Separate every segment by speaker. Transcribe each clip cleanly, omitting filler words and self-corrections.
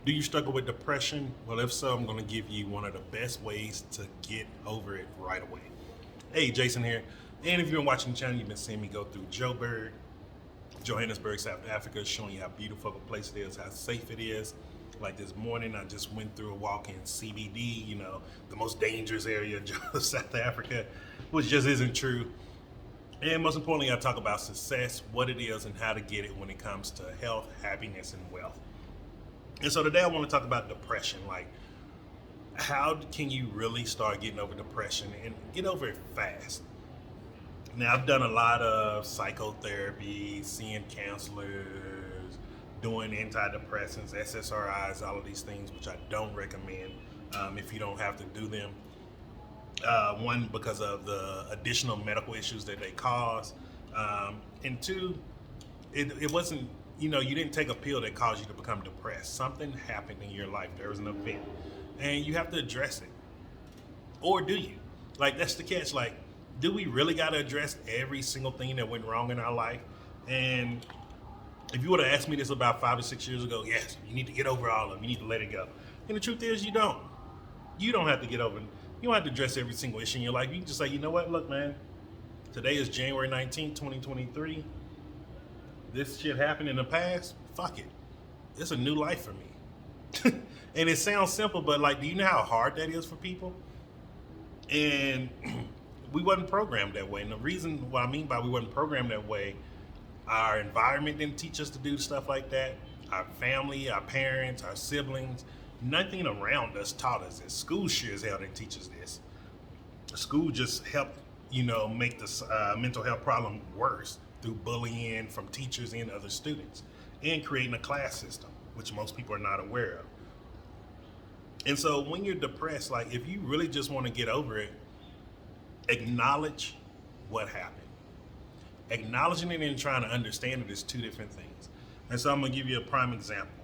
Speaker 1: Do you struggle with depression? Well, if so, I'm going to give you one of the best ways to get over it right away. Hey, Jason here. And if you've been watching the channel, you've been seeing me go through Joburg, Johannesburg, South Africa, showing you how beautiful of a place it is, how safe it is. Like this morning, I just went through a walk in CBD, the most dangerous area of South Africa, which just isn't true. And most importantly, I talk about success, what it is, and how to get it when it comes to health, happiness, and wealth. And so today I want to talk about depression. Like, how can you really start getting over depression and get over it fast? Now, I've done a lot of psychotherapy, seeing counselors, doing antidepressants, SSRIs, all of these things, which I don't recommend if you don't have to do them. One, because of the additional medical issues that they cause. And two, it wasn't, you didn't take a pill that caused you to become depressed. Something happened in your life. There was an event. And you have to address it. Or do you? Like, that's the catch. Like, do we really got to address every single thing that went wrong in our life? And if you would have asked me this about 5 or 6 years ago, yes, you need to get over all of it. You need to let it go. And the truth is, you don't. You don't have to get over it. You don't have to address every single issue in your life. You can just say, you know what? Look, man, today is January 19th, 2023. This shit happened in the past. Fuck it. It's a new life for me. And it sounds simple, but like, do you know how hard that is for people? And we wasn't programmed that way. And the reason what I mean by we wasn't programmed that way, our environment didn't teach us to do stuff like that. Our family, our parents, our siblings, nothing around us taught us this. School sure as hell didn't teach us this. School just helped, make this mental health problem worse through bullying from teachers and other students, and creating a class system, which most people are not aware of. And so when you're depressed, like, if you really just want to get over it, acknowledge what happened. Acknowledging it and trying to understand it is two different things. And so I'm going to give you a prime example.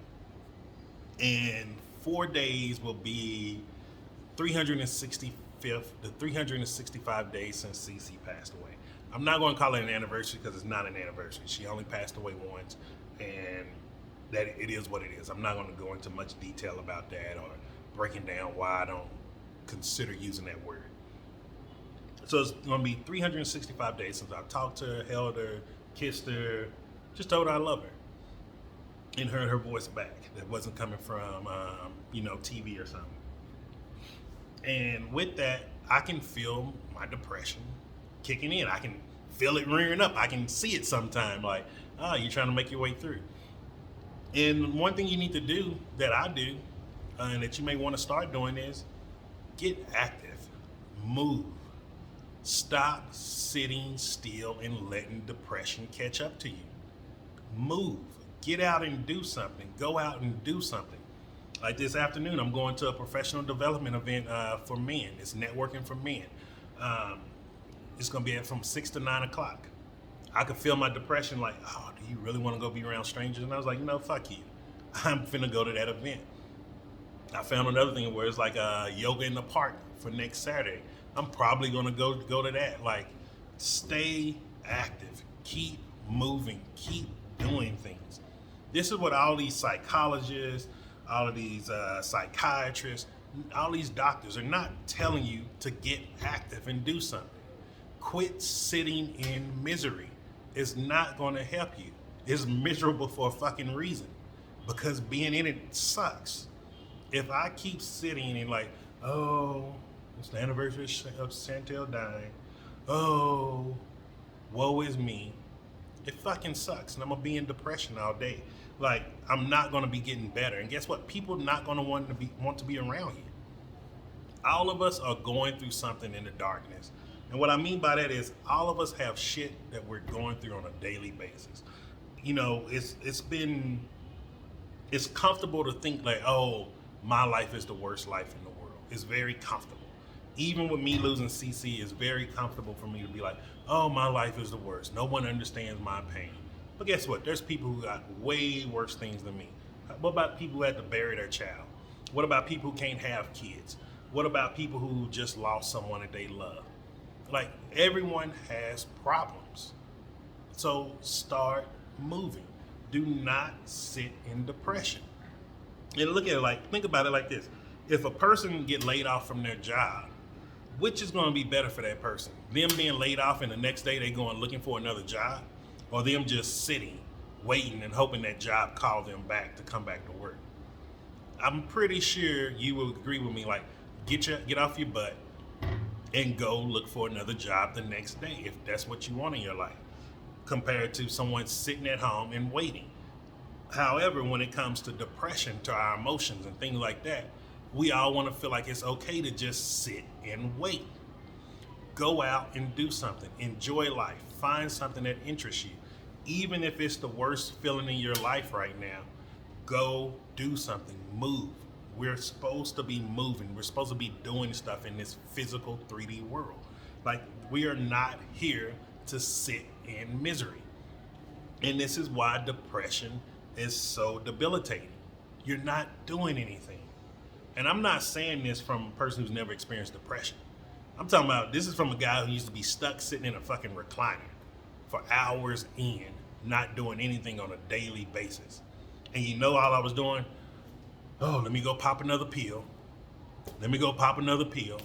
Speaker 1: In 4 days will be 365th, the 365 days since Cece passed away. I'm not going to call it an anniversary because it's not an anniversary. She only passed away once, and that it is what it is. I'm not going to go into much detail about that or breaking down why I don't consider using that word. So it's going to be 365 days since I talked to her, held her, kissed her, just told her I love her, and heard her voice back. That wasn't coming from, TV or something. And with that, I can feel my depression kicking in. I can feel it rearing up. I can see it sometime. Like, you're trying to make your way through. And one thing you need to do that I do, and that you may want to start doing, is get active, move. Stop sitting still and letting depression catch up to you. Move. Get out and do something. Go out and do something. Like this afternoon, I'm going to a professional development event for men. It's networking for men. It's going to be from 6 to 9 o'clock. I could feel my depression like, oh, do you really want to go be around strangers? And I was like, fuck you. I'm finna go to that event. I found another thing where it's like yoga in the park for next Saturday. I'm probably gonna go to that. Like, stay active, keep moving, keep doing things. This is what all these psychologists, all of these psychiatrists, all these doctors are not telling you to get active and do something. Quit sitting in misery. It's not gonna help you. It's miserable for a fucking reason, because being in it sucks. If I keep sitting and like, oh, it's the anniversary of Chantel dying. Oh, woe is me. It fucking sucks, and I'm gonna be in depression all day. Like, I'm not gonna be getting better. And guess what? People not gonna want to be around you. All of us are going through something in the darkness. And what I mean by that is all of us have shit that we're going through on a daily basis. It's comfortable to think like, oh, my life is the worst life in the world. It's very comfortable. Even with me losing CC, it's very comfortable for me to be like, oh, my life is the worst. No one understands my pain. But guess what? There's people who got way worse things than me. What about people who had to bury their child? What about people who can't have kids? What about people who just lost someone that they love? Like, everyone has problems. So start moving. Do not sit in depression. And look at it like, think about it like this. If a person get laid off from their job, which is going to be better for that person? Them being laid off and the next day they going looking for another job, or them just sitting, waiting and hoping that job call them back to come back to work? I'm pretty sure you will agree with me. Like, get off your butt and go look for another job the next day if that's what you want in your life, compared to someone sitting at home and waiting. However, when it comes to depression, to our emotions and things like that, we all want to feel like it's okay to just sit and wait. Go out and do something. Enjoy life. Find something that interests you. Even if it's the worst feeling in your life right now, go do something. Move. We're supposed to be moving. We're supposed to be doing stuff in this physical 3D world. Like, we are not here to sit in misery. And this is why depression is so debilitating. You're not doing anything. And I'm not saying this from a person who's never experienced depression. I'm talking about, this is from a guy who used to be stuck sitting in a fucking recliner for hours in, not doing anything on a daily basis. And you know all I was doing? Oh, let me go pop another pill. Let me go pop another pill.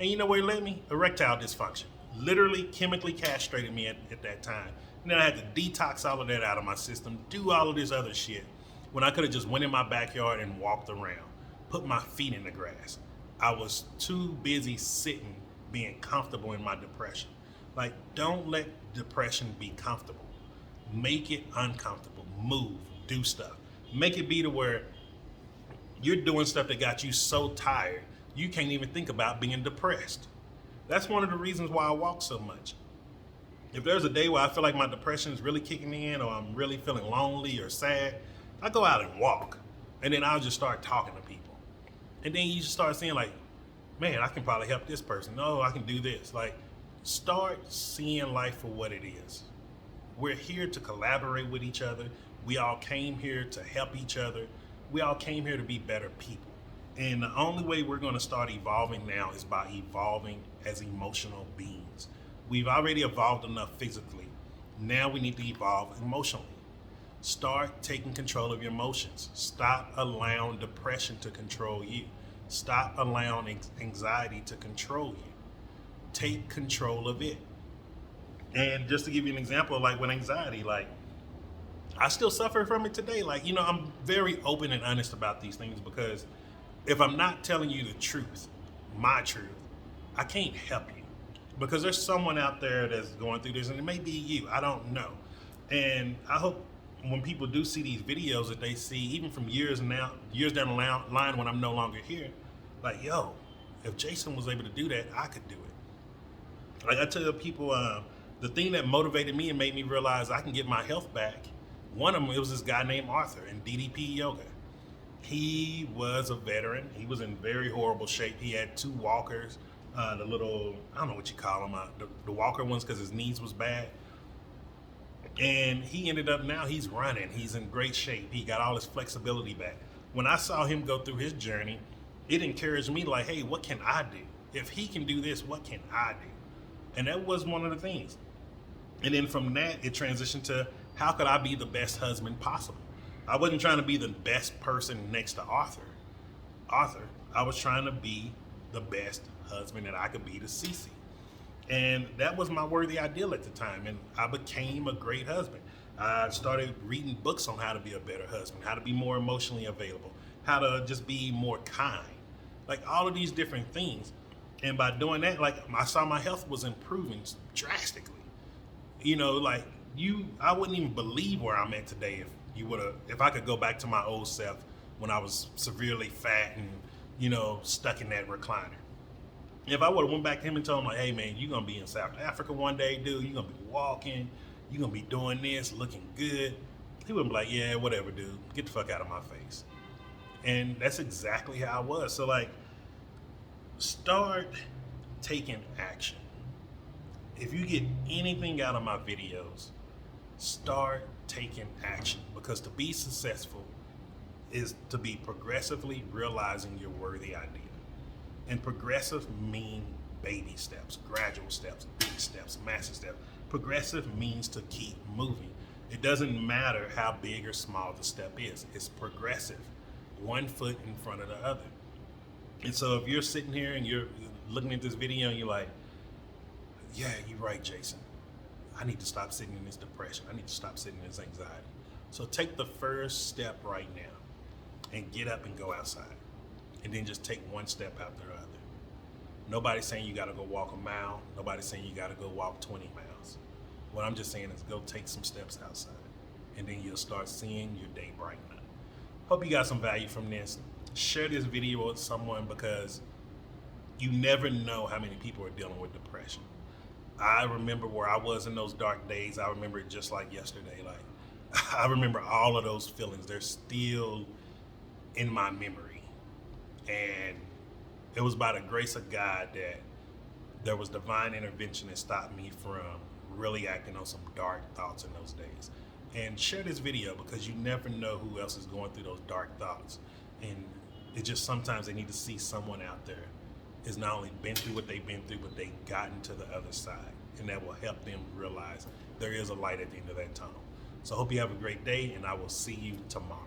Speaker 1: And you know where it led me? Erectile dysfunction. Literally chemically castrated me at that time. And then I had to detox all of that out of my system, do all of this other shit, when I could have just went in my backyard and walked around, put my feet in the grass. I was too busy sitting, being comfortable in my depression. Like, don't let depression be comfortable. Make it uncomfortable. Move, do stuff. Make it be to where you're doing stuff that got you so tired, you can't even think about being depressed. That's one of the reasons why I walk so much. If there's a day where I feel like my depression is really kicking in, or I'm really feeling lonely or sad, I go out and walk. And then I'll just start talking to people. And then you just start seeing like, man, I can probably help this person. No, I can do this. Like, start seeing life for what it is. We're here to collaborate with each other. We all came here to help each other. We all came here to be better people. And the only way we're going to start evolving now is by evolving as emotional beings. We've already evolved enough physically. Now we need to evolve emotionally. Start taking control of your emotions. Stop allowing depression to control you. Stop allowing anxiety to control you. Take control of it. And just to give you an example, like with anxiety, like, I still suffer from it today. Like, you know, I'm very open and honest about these things, because if I'm not telling you the truth, my truth, I can't help you, because there's someone out there that's going through this, and it may be you. I don't know. And I hope when people do see these videos that they see, even from years down the line when I'm no longer here, like, yo, if Jason was able to do that, I could do it. Like I tell people, the thing that motivated me and made me realize I can get my health back, one of them, it was this guy named Arthur in DDP Yoga. He was a veteran. He was in very horrible shape. He had 2 walkers, the little, I don't know what you call them, the walker ones, because his knees was bad. And he ended up, now he's running. He's in great shape. He got all his flexibility back. When I saw him go through his journey, it encouraged me like, hey, what can I do? If he can do this, what can I do? And that was one of the things. And then from that, it transitioned to, how could I be the best husband possible? I wasn't trying to be the best person next to Arthur. I was trying to be the best husband that I could be to Cece. And that was my worthy ideal at the time. And I became a great husband. I started reading books on how to be a better husband, how to be more emotionally available, how to just be more kind, like all of these different things. And by doing that, like, I saw my health was improving drastically. You know, like, I wouldn't even believe where I'm at today if I could go back to my old self when I was severely fat and, you know, stuck in that recliner. If I would have went back to him and told him, like, hey man, you're gonna be in South Africa one day, dude, you're gonna be walking, you're gonna be doing this, looking good, he would be like, yeah, whatever, dude, get the fuck out of my face. And that's exactly how I was. So, like, start taking action. If you get anything out of my videos, start taking action, because to be successful is to be progressively realizing your worthy idea. And progressive mean baby steps, gradual steps, big steps, massive steps. Progressive means to keep moving. It doesn't matter how big or small the step is. It's progressive. one foot in front of the other. And so if you're sitting here and you're looking at this video and you're like, yeah, you're right, Jason. I need to stop sitting in this depression. I need to stop sitting in this anxiety. So take the first step right now and get up and go outside. And then just take one step after the other. Nobody's saying you gotta go walk a mile. Nobody's saying you gotta go walk 20 miles. What I'm just saying is go take some steps outside. And then you'll start seeing your day brighten up. Hope you got some value from this. Share this video with someone because you never know how many people are dealing with depression. I remember where I was in those dark days. I remember it just like yesterday. Like, I remember all of those feelings. They're still in my memory. And it was by the grace of God that there was divine intervention that stopped me from really acting on some dark thoughts in those days. And share this video because you never know who else is going through those dark thoughts. And it just sometimes they need to see someone out there has not only been through what they've been through, but they've gotten to the other side. And that will help them realize there is a light at the end of that tunnel. So I hope you have a great day, and I will see you tomorrow.